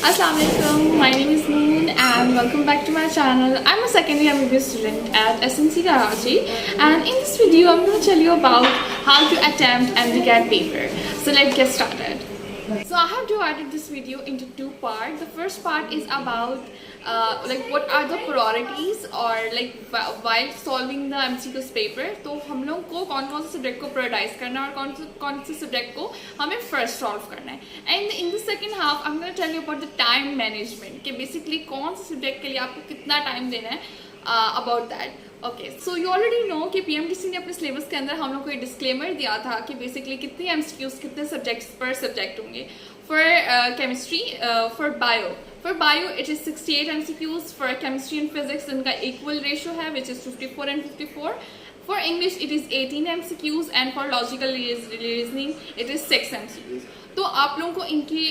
Assalamualaikum, my name is Moon and welcome back to my channel. I'm a second year MBBS student at SNC Karachi, and in this video I'm going to tell you about how to attempt MCAT paper. So let's get started. So I have divided this video into two parts. The first part is about what are the priorities or while solving the MCQs paper. तो हम लोग को कौन कौन से subject को prioritise करना है और कौन से सब्जेक्ट को हमें फर्स्ट सॉल्व करना है. And in the second half I am going to tell you about the time management कि बेसिकली कौन से सब्जेक्ट के लिए आपको कितना टाइम देना है about that. Okay, so you already know कि पीएमडीसी ने अपने सिलेबस के अंदर हम लोग को एक डिस्क्लेमर दिया था कि बेसिकली कितने एमसीक्यूज कितने सब्जेक्ट्स पर सब्जेक्ट होंगे. For chemistry, for bio it is 68 MCQs. For chemistry and physics इनका इक्वल रेशियो है which is 54 and 54. For English it is 18 MCQs and for logical reasoning it is 6 MCQs. तो आप लोगों को इनकी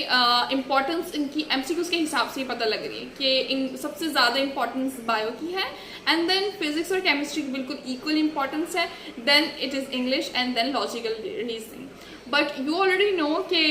इम्पोर्टेंस इनकी MCQs के हिसाब से ही पता लग रही है कि इन सबसे ज़्यादा इम्पोर्टेंस बायो की है, एंड देन फिजिक्स और केमिस्ट्री की बिल्कुल इक्वल इम्पोर्टेंस है, then it is English and then logical reasoning. But you already know कि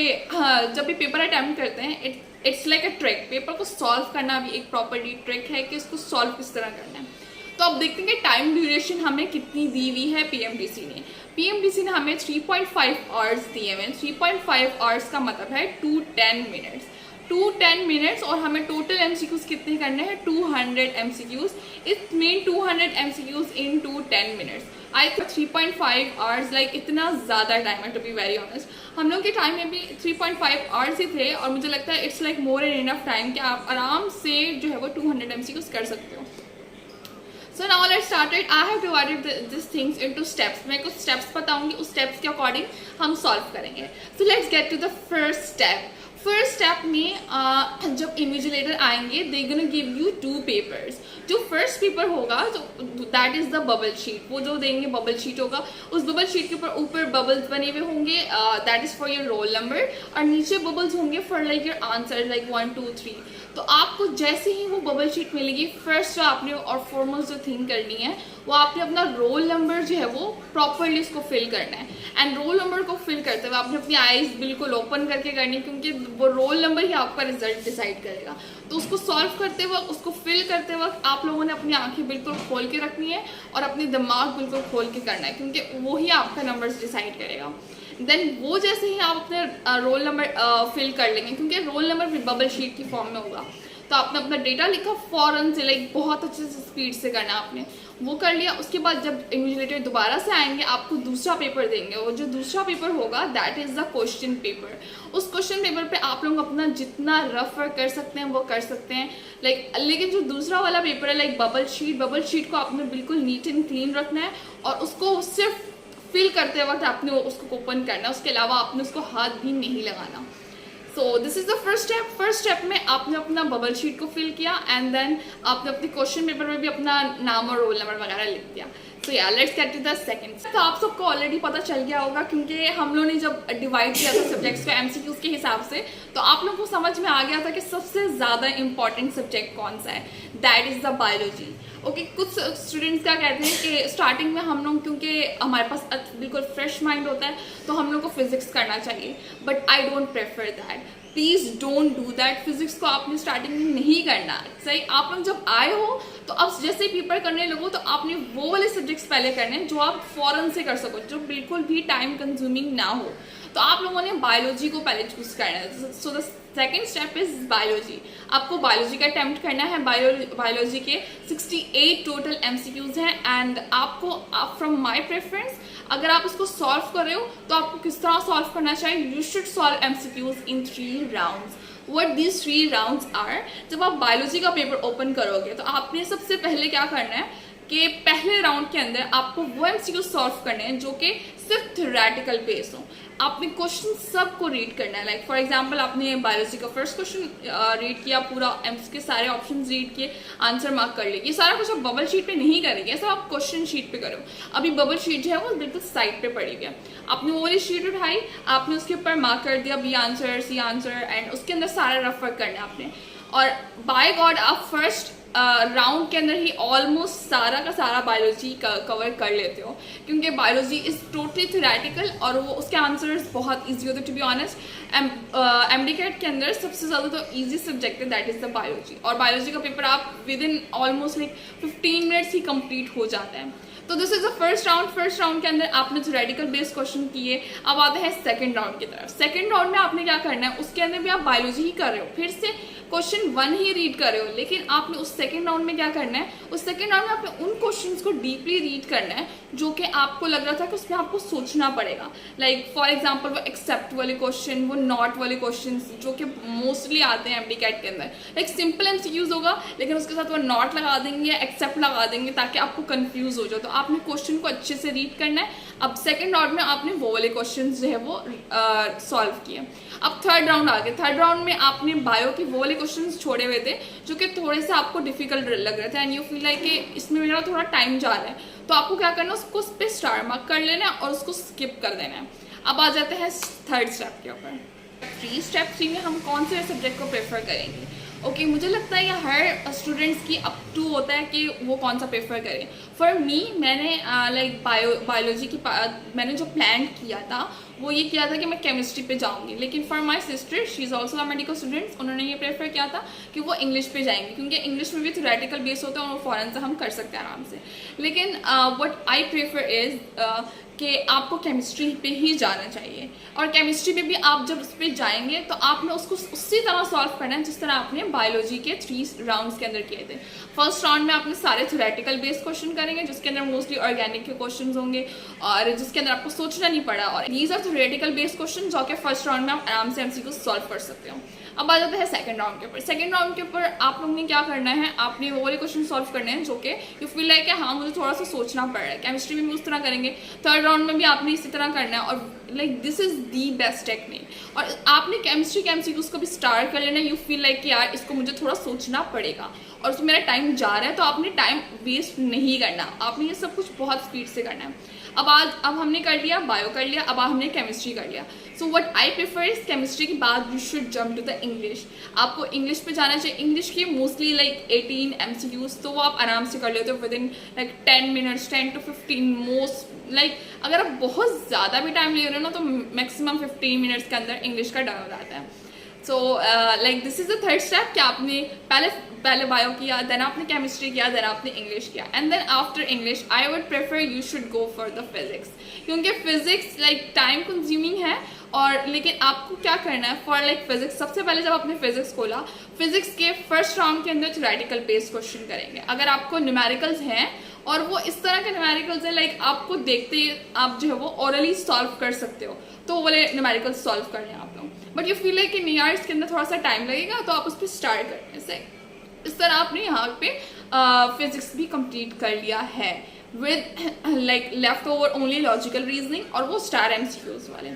जब भी पेपर अटैम्प्ट करते हैं it's like a trick. Paper को सॉल्व करना भी एक प्रॉपर्ली ट्रिक है कि इसको सॉल्व किस तरह करना है. तो अब देखते हैं कि टाइम ड्यूरेशन हमें कितनी दी हुई है पीएमडीसी ने. पीएमडीसी ने हमें 3.5 आवर्स दिए हुए हैं. 3.5 आवर्स का मतलब है 210 मिनट्स. 210 मिनट्स और हमें टोटल एमसीक्यूज कितने करने हैं 200 MCQs. It mean 200 MCQs in 210 minutes. I think 3.5 hours like इतना ज़्यादा टाइम है टू बी वेरी ऑनेस्ट. हम लोग के टाइम में भी 3.5 आवर्स ही थे और मुझे लगता है it's like more and enough time कि आप आराम से जो है वो 200 एमसीक्यूज कर सकते हो. So now let's start it. I have divided these things into steps. मैं कुछ steps बताऊंगी, उस steps के according हम solve करेंगे. So let's get to the first step. First step में जब इन्विजिलेटर आएंगे they gonna give you 2 papers. जो फर्स्ट पेपर होगा that is the bubble sheet. वो जो देंगे बबल शीट होगा, उस बबल शीट के ऊपर बबल्स बने हुए होंगे that is for your roll number, और नीचे बबल्स होंगे for like your answer like 1 2 3. तो आपको जैसे ही वो बबल शीट मिलेगी, फर्स्ट जो आपने और फॉरमोस्ट जो थिंग करनी है वो आपने अपना रोल नंबर जो है वो प्रॉपरली उसको फिल करना है. एंड रोल नंबर को फिल करते हुए आपने अपनी आईज बिल्कुल ओपन करके करनी है, क्योंकि वो रोल नंबर ही आपका रिजल्ट डिसाइड करेगा. तो उसको सॉल्व करते वक्त, उसको फिल करते वक्त आप लोगों ने अपनी आंखें बिल्कुल खोल के रखनी है और अपनी दिमाग बिल्कुल खोल के करना है, क्योंकि वो ही आपका नंबर डिसाइड करेगा. देन वो जैसे ही आप अपने रोल नंबर फिल कर लेंगे, क्योंकि रोल नंबर भी बबल शीट की फॉर्म में होगा, तो आपने अपना डेटा लिखा फौरन से लाइक बहुत अच्छे से स्पीड से करना. आपने वो कर लिया. उसके बाद जब इन्विजिलेटर दोबारा से आएंगे आपको दूसरा पेपर देंगे, और जो दूसरा पेपर होगा that is the question paper. उस क्वेश्चन पेपर पे आप लोग अपना जितना रफ वर्क कर सकते हैं वो कर सकते हैं लेकिन जो दूसरा वाला पेपर है लाइक बबल शीट को आपने बिल्कुल नीट एंड क्लीन रखना है और उसको सिर्फ फिल करते वक्त आपने उसको ओपन करना है. उसके अलावा आपने उसको हाथ भी नहीं लगाना. So this is the first step. First step में आपने अपना बबल शीट को फिल किया एंड देन आपने अपने क्वेश्चन पेपर में भी अपना नाम और रोल नंबर वगैरह लिख दिया. So yeah let's get to the second. तो आप सबको ऑलरेडी पता चल गया होगा, क्योंकि हम लोगों ने जब डिवाइड किया था सब्जेक्ट्स को एमसीक्यूज के हिसाब से, तो आप लोगों को समझ में आ गया था कि सबसे ज़्यादा इंपॉर्टेंट सब्जेक्ट कौन सा है. That is the biology. Okay, कुछ स्टूडेंट्स क्या कहते हैं कि स्टार्टिंग में हम लोग, क्योंकि हमारे पास बिल्कुल फ्रेश माइंड होता है, तो हम लोग को फिजिक्स करना चाहिए. But I don't prefer that. Please don't do that. Physics को आपने स्टार्टिंग में नहीं करना. सही, आप लोग जब आए हो तो अब जैसे ही पेपर करने लगो तो आपने वो वाले सब्जेक्ट्स पहले करने हैं जो आप फौरन से कर सको, जो बिल्कुल भी टाइम कंज्यूमिंग ना हो. तो आप लोगों ने बायोलॉजी को पहले चूज करना है. So the second step is biology. आपको बायोलॉजी का अटेम्प्ट करना है. बायोलॉजी के 68 टोटल एमसीक्यूज हैं, एंड आपको फ्रॉम माय प्रेफरेंस अगर आप इसको सॉल्व कर रहे हो तो आपको किस तरह सॉल्व करना चाहिए. You should solve MCQs in 3 rounds. What these 3 rounds are, जब आप बायोलॉजी का पेपर ओपन करोगे तो आपने सबसे पहले क्या करना है कि पहले राउंड के अंदर आपको वो एमसीक्यू सॉल्व करने हैं जो कि सिर्फ थ्योरेटिकल बेस हो. आपने क्वेश्चन सबको रीड करना है. लाइक फॉर एग्जांपल आपने बायोलॉजी का फर्स्ट क्वेश्चन रीड किया, पूरा के सारे ऑप्शंस रीड किए, आंसर मार्क कर लिए. ये सारा कुछ आप बबल शीट पे नहीं करेंगे, सब आप क्वेश्चन शीट पे करो. अभी बबल शीट जो है वो बिल्कुल साइड पे पड़ी हुई है. आपने वो वाली शीट उठाई, आपने उसके ऊपर मार्क कर दिया B answer C answer, and उसके अंदर सारा रफ वर्क करना है आपने. और बाय गॉड आप फर्स्ट राउंड के अंदर ही ऑलमोस्ट सारा का सारा बायोलॉजी कवर कर लेते हो, क्योंकि बायोलॉजी इज टोटली थ्योरेटिकल और वो उसके आंसर्स बहुत इजी होते। टू बी ऑनेस्ट एमडीकैट के अंदर सबसे ज़्यादा तो इजी सब्जेक्ट है दैट इज़ द बायोलॉजी, और बायोलॉजी का पेपर आप with in almost like 15 minutes he complete हो जाता है। तो this is the first round. First round के अंदर आपने थ्योरेटिकल बेस्ड क्वेश्चन किए। अब आते हैं सेकंड राउंड की तरफ। सेकंड राउंड में आपने क्या करना है, उसके अंदर भी आप बायोलॉजी ही कर रहे हो, फिर से क्वेश्चन 1 ही रीड कर रहे हो, लेकिन आपने उस सेकंड राउंड में क्या करना है, उस सेकंड राउंड में आपने उन क्वेश्चंस को डीपली रीड करना है जो कि आपको लग रहा था कि उसमें आपको सोचना पड़ेगा। लाइक फॉर एग्जांपल वो एक्सेप्ट वाले क्वेश्चन, वो नॉट वाले क्वेश्चन जो कि मोस्टली आते हैं एमडीकैट के अंदर। लाइक सिंपल एमसीक्यूज होगा लेकिन उसके साथ वो नॉट लगा देंगे या एक्सेप्ट लगा देंगे ताकि आपको कंफ्यूज हो जाए। तो आपने क्वेश्चन को अच्छे से रीड करना है। अब सेकंड राउंड में आपने वो वाले क्वेश्चन जो है वो सॉल्व किए। अब थर्ड राउंड आ गया। थर्ड राउंड में आपने बायो के वो वाले क्वेश्चन छोड़े हुए थे जो कि थोड़े से आपको डिफिकल्ट लग रहे थे एंड यू फील लाइक कि इसमें मेरा थोड़ा टाइम जा रहा है, तो आपको क्या करना है, उसको उस पर स्टार मार्क कर लेना है और उसको स्किप कर देना है। अब आ जाते हैं थर्ड स्टेप के ऊपर। स्टेप 3 में हम कौन से सब्जेक्ट को प्रेफर करेंगे। ओके, मुझे लगता है ये हर स्टूडेंट्स की अप टू होता है कि वो कौन सा प्रेफर करें। फॉर मी, मैंने लाइक बायोलॉजी की मैंने जो प्लान किया था वो ये किया था कि मैं केमिस्ट्री पे जाऊंगी, लेकिन for my sister, she is also a medical students, उन्होंने ये प्रेफर किया था कि वो इंग्लिश पे जाएंगे, क्योंकि इंग्लिश में भी थ्योरेटिकल बेस होता है और वो फ़ौरन से हम कर सकते हैं आराम से। लेकिन व्हाट आई प्रेफर इज़ कि आपको केमिस्ट्री पे ही जाना चाहिए, और केमिस्ट्री पे भी आप जब उस पर जाएंगे तो आपने उसको उसी तरह सॉल्व करना है जिस तरह आपने बायोलॉजी के 3 राउंड्स के अंदर किए थे। फर्स्ट राउंड में आपने सारे थ्योरेटिकल बेस्ड क्वेश्चन करेंगे जिसके अंदर मोस्टली ऑर्गेनिक के क्वेश्चन होंगे और जिसके अंदर आपको सोचना नहीं पड़ा, और these are theoretical based question जो कि फर्स्ट राउंड में आप आराम से एमसीक्यू सॉल्व कर सकते हो। अब आ जाता है सेकंड राउंड के ऊपर। सेकंड राउंड के ऊपर आप लोगों ने क्या करना है, आपने वो वाले क्वेश्चन सॉल्व करने हैं जो कि यू फील लाइक हाँ मुझे थोड़ा सा सोचना पड़ रहा है। केमिस्ट्री में भी उस तरह करेंगे, थर्ड राउंड में भी आपने इसी तरह करना है, और like this is the best technique. और आपने केमिस्ट्री के एमसीक्यूज को भी स्टार्ट कर लेना। यू फील लाइक कि यार इसको मुझे थोड़ा सोचना पड़ेगा और उसमें मेरा टाइम जा रहा है, तो आपने टाइम वेस्ट नहीं करना, आपने ये सब कुछ बहुत स्पीड से करना है। अब हमने कर लिया बायो कर लिया, अब हमने केमिस्ट्री कर लिया। So what I prefer is chemistry के बाद you should jump to the English. आपको इंग्लिश पे जाना चाहिए। इंग्लिश की मोस्टली लाइक 18 एमसीक्यूज तो वो आप आराम से कर लेते हो with in like 10 minutes, 10 to 15 most. Like अगर आप बहुत ज़्यादा भी टाइम ले रहे हो ना तो मैक्सिमम 15 मिनट्स के अंदर इंग्लिश का डन हो जाता है। So like this is the third step कि आपने पहले बायो किया, देन आपने केमिस्ट्री किया, देन आपने इंग्लिश किया, and then after English I would prefer you should go for the physics, क्योंकि फिजिक्स लाइक टाइम कंज्यूमिंग है। और लेकिन आपको क्या करना है फॉर लाइक फिजिक्स, सबसे पहले जब आपने फिजिक्स खोला, फिजिक्स के फर्स्ट राउंड के अंदर थ्योरेटिकल बेस्ड क्वेश्चन करेंगे। अगर आपको न्यूमेरिकल्स हैं और वो इस तरह के न्यूमेरिकल्स हैं लाइक आपको देखते ही आप जो है वो ओरली सॉल्व कर सकते हो, तो वो वाले न्यूमेरिकल्स सॉल्व कर लें आप लोग। बट यू फील लाइक कि नहीं यार इसके अंदर थोड़ा सा टाइम लगेगा, तो आप उस पर स्टार्ट करने से इस तरह आपने यहाँ पे फिजिक्स भी कंप्लीट कर लिया है with like left over only logical reasoning और वो स्टार एमसीक्यूज वाले।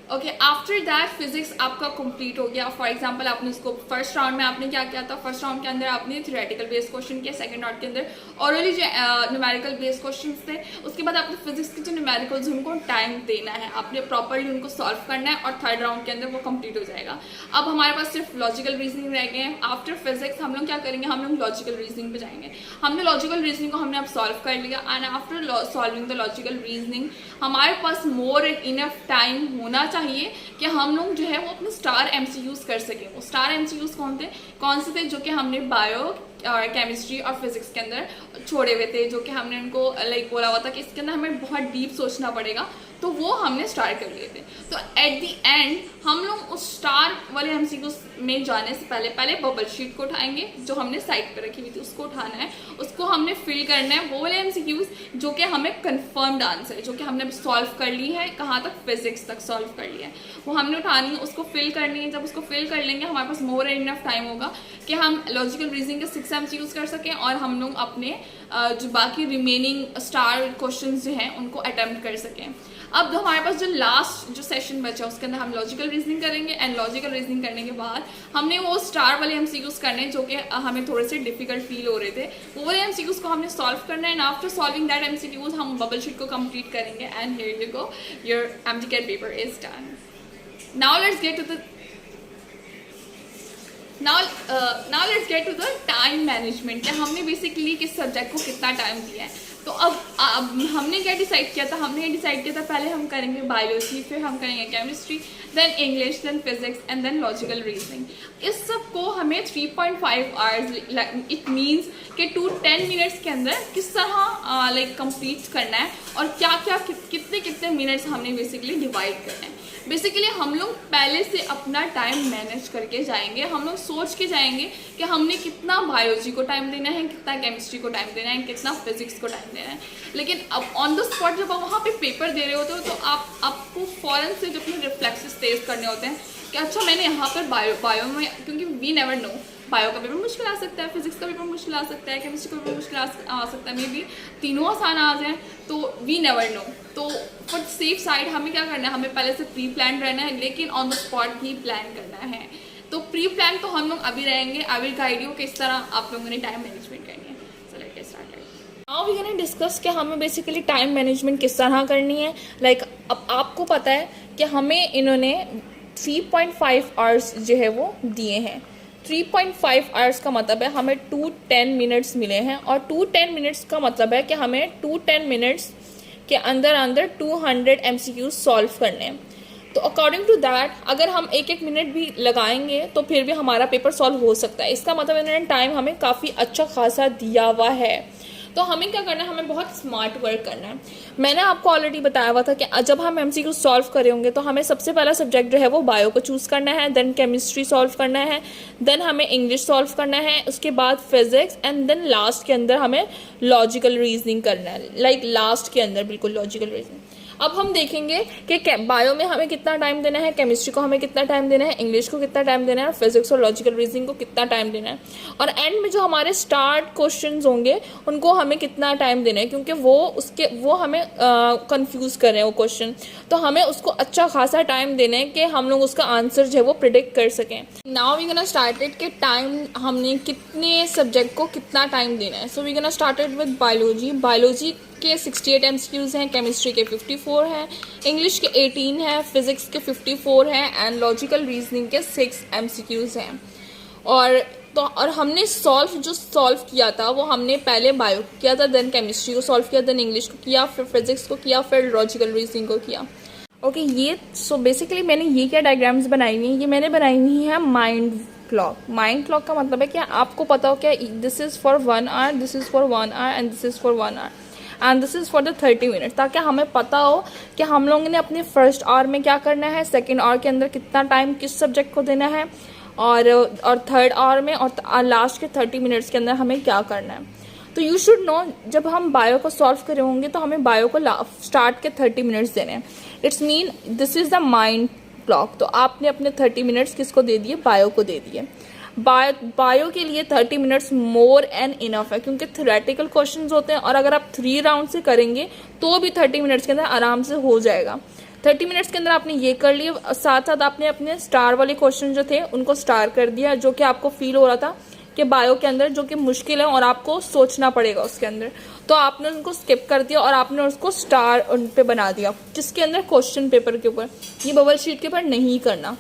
ओके, आफ्टर दैट फिजिक्स आपका कंप्लीट हो गया। फॉर एग्जांपल आपने उसको फर्स्ट राउंड में आपने क्या किया था, फर्स्ट राउंड के अंदर आपने थ्योरेटिकल बेस्ड क्वेश्चन किया, सेकंड राउंड के अंदर ऑरली जो न्यूमेरिकल बेस्ड क्वेश्चंस थे, उसके बाद आपने फिजिक्स के जो न्यूमेरिकल्स उनको टाइम देना है, आपने प्रॉपरली उनको सॉल्व करना है और थर्ड राउंड के अंदर वो कंप्लीट हो जाएगा। अब हमारे पास सिर्फ लॉजिकल रीजनिंग रह गए हैं। आफ्टर फिजिक्स हम लोग क्या करेंगे, हम लोग लॉजिकल रीजनिंग पे जाएंगे। हमने लॉजिकल रीजनिंग को हमने अब सॉल्व कर लिया and after solving the logical reasoning हमारे पास मोर एंड इनफ टाइम होना चाहिए कि हम लोग जो है वो अपने स्टार एमसीक्यूज कर सकें। वो स्टार एमसीक्यूज कौन से थे जो कि हमने बायो और केमिस्ट्री और फिजिक्स के अंदर छोड़े हुए थे, जो कि हमने उनको लाइक बोला हुआ था कि इसके अंदर हमें बहुत डीप सोचना पड़ेगा, तो वो हमने स्टार्ट कर लिए थे। तो एट द एंड हम लोग उस स्टार वाले एमसीक्यूज में जाने से पहले बबल शीट को उठाएंगे जो हमने साइड पे रखी हुई थी, उसको उठाना है, उसको हमने फिल करना है वो वाले एमसीक्यूज जो कि हमें कंफर्म्ड आंसर है, जो कि हमने सॉल्व कर ली है, कहाँ तक, फिजिक्स तक सॉल्व कर लिया है, वो हमने उठानी है, उसको फिल करनी है। जब उसको फिल कर लेंगे हमारे पास मोर एंड इनफ टाइम होगा कि हम लॉजिकल रीजनिंग के 6 एमसीक्यूज कर सकें और हम लोग अपने जो बाकी रिमेनिंग स्टार क्वेश्चन जो हैं उनको अटेम्प्ट कर सकें। अब हमारे पास जो लास्ट जो सेशन बचा उसके अंदर हम लॉजिकल रीजनिंग करेंगे एंड लॉजिकल रीजनिंग करने के बाद हमने वो स्टार वाले एमसीक्यूज करने जो कि हमें थोड़े से डिफिकल्ट फील हो रहे थे, वो वाले एमसीक्यूज को हमने सॉल्व करना है and after solving that MCQs हम बबल शीट को कंप्लीट करेंगे and here you go, your MCQ paper is done. Now let's get to the now let's get to the time management, कि हमने basically किस subject को कितना time दिया है। तो अब हमने क्या डिसाइड किया था, हमने ये डिसाइड किया था पहले हम करेंगे बायोलॉजी, फिर हम करेंगे chemistry, then English, then physics and then logical reasoning. इस सब को हमें 3.5 आवर्स, इट मीन्स कि 10 मिनट्स के अंदर किस तरह लाइक कंप्लीट करना है, और क्या क्या कितने कितने मिनट्स हमने बेसिकली डिवाइड करना है। बेसिकली हम लोग पहले से अपना टाइम मैनेज करके जाएंगे, हम लोग सोच के जाएंगे कि हमने कितना बायोलॉजी को टाइम देना है, कितना केमिस्ट्री को टाइम देना है, कितना फिजिक्स को टाइम देना है। लेकिन अब ऑन द स्पॉट जब आप वहाँ पे पेपर दे रहे होते हो तो आपको फ़ौरन से जो अपने रिफ्लेक्सेस तेज करने होते हैं कि अच्छा मैंने यहाँ पर बायो में, क्योंकि वी नेवर नो, बायो का पेपर मुश्किल आ सकता है, फिजिक्स का पेपर मुश्किल आ सकता है, केमिस्ट्री का पेपर मुश्किल आ सकता है, मे बी तीनों आसान आ जाए, तो वी नेवर नो। तो फॉर सेफ साइड हमें क्या करना है, हमें पहले से प्री प्लान रहना है, लेकिन ऑन द स्पॉट भी प्लान करना है। तो प्री प्लान तो हम लोग अभी रहेंगे, आई विल गाइड यू किस तरह आप लोगों ने टाइम मैनेजमेंट करनी है। So let's get started. Now we can discuss कि हमें बेसिकली टाइम मैनेजमेंट किस तरह करनी है। लाइक अब आपको पता है कि हमें इन्होंने 3.5 आवर्स जो है वो दिए हैं। 3.5 आवर्स का मतलब है हमें 210 मिनट्स मिले हैं, और 210 मिनट्स का मतलब है कि हमें 210 मिनट्स के अंदर अंदर 200 MCQs सॉल्व करने हैं। तो अकॉर्डिंग टू दैट अगर हम एक एक मिनट भी लगाएंगे तो फिर भी हमारा पेपर सॉल्व हो सकता है। इसका मतलब इन्होंने टाइम हमें काफ़ी अच्छा खासा दिया हुआ है। तो हमें क्या करना है, हमें बहुत स्मार्ट वर्क करना है। मैंने आपको ऑलरेडी बताया हुआ था कि जब हम MCQ सॉल्व करे होंगे तो हमें सबसे पहला सब्जेक्ट जो है वो बायो को चूज़ करना है, देन केमिस्ट्री सॉल्व करना है, देन हमें इंग्लिश सॉल्व करना है, उसके बाद फिजिक्स, एंड देन लास्ट के अंदर हमें लॉजिकल रीजनिंग करना है। लाइक लास्ट के अंदर बिल्कुल लॉजिकल रीजनिंग। अब हम देखेंगे कि बायो में हमें कितना टाइम देना है, केमिस्ट्री को हमें कितना टाइम देना है, इंग्लिश को कितना टाइम देना है, और फिजिक्स और लॉजिकल रीजनिंग को कितना टाइम देना है, और एंड में जो हमारे स्टार्ट क्वेश्चंस होंगे उनको हमें कितना टाइम देना है, क्योंकि वो हमें कंफ्यूज कर रहे हैं वो क्वेश्चन। तो हमें उसको अच्छा खासा टाइम देना है कि हम लोग उसका आंसर जो है वो प्रिडिक्ट कर सकें। नाउ वी गोना स्टार्टेड कि टाइम हमने कितने सब्जेक्ट को कितना टाइम देना है। So we gonna started with biology के 68 MCQs हैं, केमिस्ट्री के 54 हैं, इंग्लिश के 18 हैं, फिजिक्स के 54 हैं, एंड लॉजिकल रीजनिंग के 6 MCQs हैं। और हमने सॉल्व किया था वो हमने पहले बायो को किया था, देन केमिस्ट्री को सॉल्व किया, देन इंग्लिश को किया, फिर फिजिक्स को किया, फिर लॉजिकल रीजनिंग को किया। ओके, ये सो बेसिकली मैंने ये क्या डायग्राम्स बनाई हुई हैं, ये मैंने बनाई हुई है माइंड क्लॉक। माइंड क्लॉक का मतलब है कि आपको पता हो क्या this is for 1 hour, this is for 1 hour, and this is for 1 hour, and this is for the 30 minute, ताकि हमें पता हो कि हम लोगों ने अपने फर्स्ट आवर में क्या करना है, सेकेंड आवर के अंदर कितना टाइम किस सब्जेक्ट को देना है, और थर्ड आवर में और लास्ट के 30 मिनट्स के अंदर हमें क्या करना है। तो यू शुड नो, जब हम बायो को सॉल्व करे होंगे तो हमें बायो को स्टार्ट के 30 मिनट्स देने हैं। It's mean this is the mind clock. तो आपने अपने 30 मिनट्स किसको दे दिए, बायो को दे दिए। बायो के लिए 30 मिनट्स मोर एंड इनफ है, क्योंकि थ्योरेटिकल क्वेश्चंस होते हैं, और अगर आप 3 राउंड से करेंगे तो भी 30 मिनट्स के अंदर आराम से हो जाएगा। 30 मिनट्स के अंदर आपने ये कर लिया, साथ साथ आपने अपने स्टार वाले क्वेश्चन जो थे उनको स्टार कर दिया, जो कि आपको फील हो रहा था कि बायो के अंदर जो कि मुश्किल है और आपको सोचना पड़ेगा उसके अंदर, तो आपने उनको स्किप कर दिया और आपने उसको स्टार उन पे बना दिया, जिसके अंदर क्वेश्चन पेपर के ऊपर, ये बबल शीट के ऊपर नहीं करना।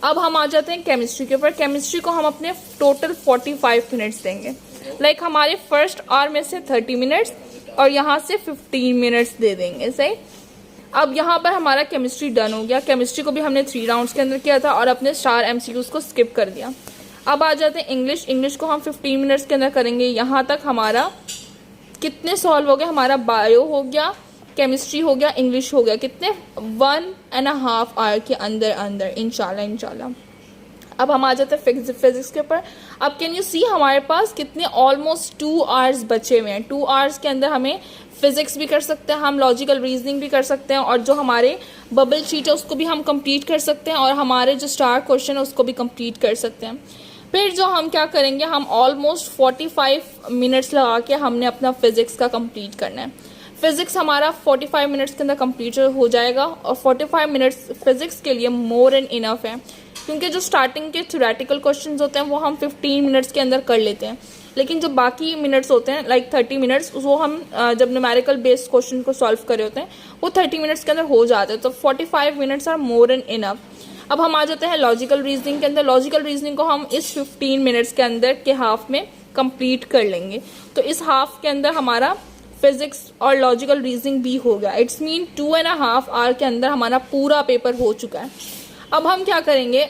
अब हम आ जाते हैं केमिस्ट्री के ऊपर। केमिस्ट्री को हम अपने टोटल 45 मिनट्स देंगे। लाइक हमारे फर्स्ट आवर में से 30 मिनट्स और यहाँ से 15 मिनट्स दे देंगे, सही। अब यहाँ पर हमारा केमिस्ट्री डन हो गया। केमिस्ट्री को भी हमने 3 राउंड्स के अंदर किया था और अपने स्टार MCQs को स्किप कर दिया। अब आ जाते हैं इंग्लिश को हम 15 मिनट्स के अंदर करेंगे। यहाँ तक हमारा कितने सॉल्व हो गया, हमारा बायो हो गया, केमिस्ट्री हो गया, इंग्लिश हो गया, कितने 1.5 आवर के अंदर इंशाल्लाह। अब हम आ जाते हैं फिजिक्स के ऊपर। अब कैन यू सी हमारे पास कितने ऑलमोस्ट 2 आवर्स बचे हुए हैं। 2 आवर्स के अंदर हमें फिजिक्स भी कर सकते हैं, हम लॉजिकल रीजनिंग भी कर सकते हैं, और जो हमारे बबल शीट है उसको भी हम कंप्लीट कर सकते हैं, और हमारे जो स्टार क्वेश्चन है उसको भी कंप्लीट कर सकते हैं। फिर जो हम क्या करेंगे, हम ऑलमोस्ट 45 मिनट्स लगा के हमने अपना फिजिक्स का कंप्लीट करना है। फिजिक्स हमारा 45 मिनट्स के अंदर कंप्लीट हो जाएगा, और 45 मिनट्स फिजिक्स के लिए मोर एंड इनफ है, क्योंकि जो स्टार्टिंग के थ्योरेटिकल क्वेश्चंस होते हैं वो हम 15 मिनट्स के अंदर कर लेते हैं, लेकिन जो बाकी मिनट्स होते हैं लाइक 30 मिनट्स, वो हम जब न्यूमेरिकल बेस्ड क्वेश्चन को सॉल्व करे होते हैं वो 30 मिनट्स के अंदर हो जाते हैं। तो 45 minutes are more and enough. अब हम आ जाते हैं लॉजिकल रीजनिंग के अंदर। लॉजिकल रीजनिंग को हम इस 15 मिनट्स के अंदर के हाफ में कंप्लीट कर लेंगे। तो इस हाफ के अंदर हमारा फिजिक्स और लॉजिकल रीजनिंग भी हो गया। इट्स मीन 2.5 आवर के अंदर हमारा पूरा पेपर हो चुका है। अब हम क्या करेंगे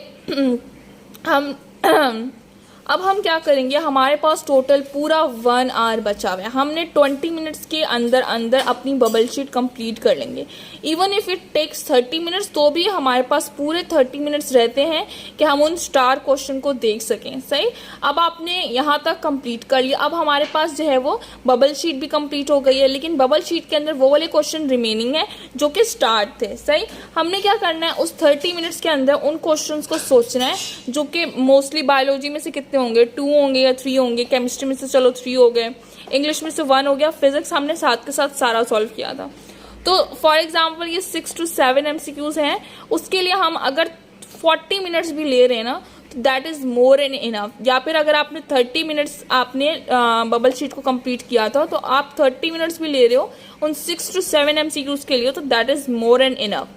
अब हम क्या करेंगे, हमारे पास टोटल पूरा 1 आवर बचा हुआ है। हमने 20 मिनट्स के अंदर अंदर अपनी बबल शीट कंप्लीट कर लेंगे। Even if it takes 30 minutes तो भी हमारे पास पूरे 30 मिनट्स रहते हैं कि हम उन स्टार क्वेश्चन को देख सकें। सही, अब आपने यहाँ तक कंप्लीट कर लिया। अब हमारे पास जो है वो बबल शीट भी कंप्लीट हो गई है, लेकिन बबल शीट के अंदर वो वाले क्वेश्चन रिमेनिंग है जो कि स्टार्ट थे। सही, हमने क्या करना है, उस 30 मिनट्स के अंदर उन क्वेश्चन को सोचना है जो कि मोस्टली बायोलॉजी में से कितने होंगे, 2 होंगे या 3 होंगे, केमिस्ट्री में से चलो 3 हो गए, इंग्लिश में से 1 हो गया, फिजिक्स हमने साथ के साथ सारा सॉल्व किया था। तो फॉर एग्जांपल ये 6 to 7 MCQs हैं, उसके लिए हम अगर 40 मिनट्स भी ले रहे हैं ना तो that is more than enough. या फिर अगर आपने 30 मिनट्स आपने बबल शीट को कंप्लीट किया था तो आप 30 मिनट्स भी ले रहे हो उन 6 to 7 MCQs के लिए, तो that is more than enough.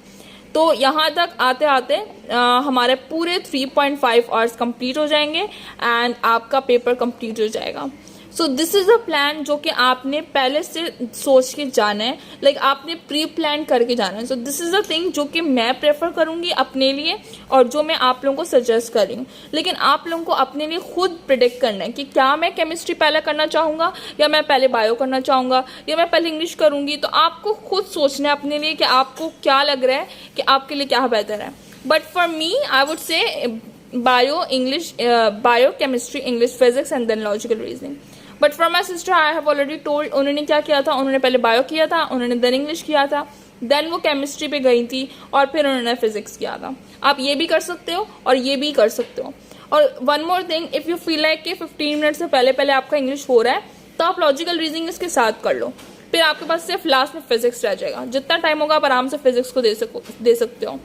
तो यहाँ तक आते आते हमारे पूरे 3.5 आवर्स कंप्लीट हो जाएंगे एंड आपका पेपर कंप्लीट हो जाएगा। So this is a plan जो कि आपने पहले से सोच के जाना है, लाइक आपने प्री प्लान करके जाना है। So this is a thing जो कि मैं प्रेफर करूंगी अपने लिए और जो मैं आप लोगों को सजेस्ट करूंगी। लेकिन आप लोगों को अपने लिए खुद प्रिडिक्ट करना है कि क्या मैं केमिस्ट्री पहले करना चाहूँगा या मैं पहले बायो करना चाहूँगा या मैं पहले इंग्लिश करूँगी। तो आपको खुद सोचना है अपने लिए कि आपको क्या लग रहा है कि आपके लिए क्या बेहतर है। But for me I would say bio, English, bio, chemistry, English, physics and then logical reasoning. But for my sister I have already told, उन्होंने क्या किया था, उन्होंने पहले बायो किया था, उन्होंने देन इंग्लिश किया था, देन वो केमिस्ट्री पे गई थी और फिर उन्होंने फिजिक्स किया था। आप ये भी कर सकते हो और ये भी कर सकते हो। और one more thing, if you feel like कि 15 मिनट से पहले पहले आपका इंग्लिश हो रहा है तो आप लॉजिकल रीजनिंग इसके साथ कर लो, फिर आपके पास सिर्फ लास्ट में फिजिक्स रह जाएगा। जितना टाइम होगा आप आराम से फिजिक्स को दे सकते हो।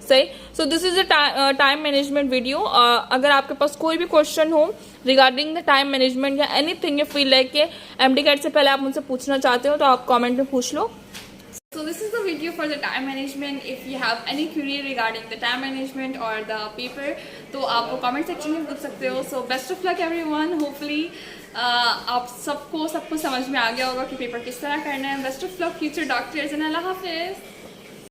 सही, so this is a time management video. अगर आपके पास कोई भी क्वेश्चन हो रिगार्डिंग द टाइम मैनेजमेंट या एनीथिंग यू फील लाइक के MD-CAT से पहले आप मुझसे पूछना चाहते हो तो आप कमेंट में पूछ लो। So this is the video for the time management. If you have any query regarding the time management or the paper, तो आप वो comment section में पूछ सकते हो। So best of luck everyone. Hopefully आप सबको सब कुछ समझ में आ गया होगा कि पेपर किस तरह करना है। Best of luck future doctors and Allah Hafiz.